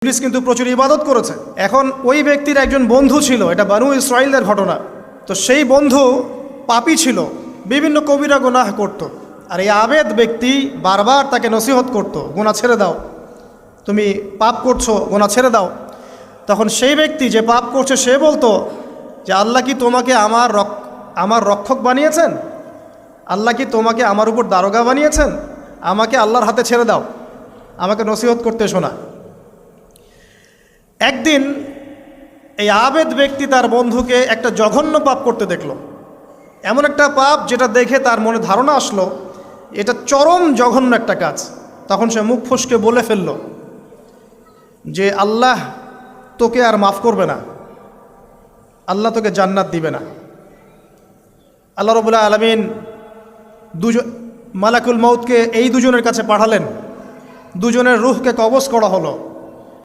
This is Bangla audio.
ইবলিস কিন্তু প্রচুর ইবাদত করেছে। এখন ওই ব্যক্তির একজন বন্ধু ছিল, এটা বানু ইসরাইলদের ঘটনা। তো সেই বন্ধু পাপী ছিল, বিভিন্ন কবিরা গুনাহ করত। আর এই আবেদ ব্যক্তি বারবার তাকে নসিহত করত, গুনাহ ছেড়ে দাও, তুমি পাপ করছো, গুনাহ ছেড়ে দাও। তখন সেই ব্যক্তি যে পাপ করছে সে বলতো যে আল্লাহ কি তোমাকে আমার রক্ষক বানিয়েছেন? আল্লাহ কি তোমাকে আমার উপর দারোগা বানিয়েছেন? আমাকে আল্লাহর হাতে ছেড়ে দাও, আমাকে নসিহত করতে শোনা। একদিন এই আবেদ ব্যক্তি তার বন্ধুকে একটা জঘন্য পাপ করতে দেখল, এমন একটা পাপ যেটা দেখে তার মনে ধারণা আসলো এটা চরম জঘন্য একটা কাজ। তখন সে মুখ ফসকে বলে ফেলল যে আল্লাহ তোকে আর মাফ করবে না, আল্লাহ তোকে জান্নাত দিবে না। আল্লাহ রাব্বুল আলামিন মালাকুল মউতকে এই দুজনের কাছে পাঠালেন, দুজনের রূহকে কবজ করা হলো।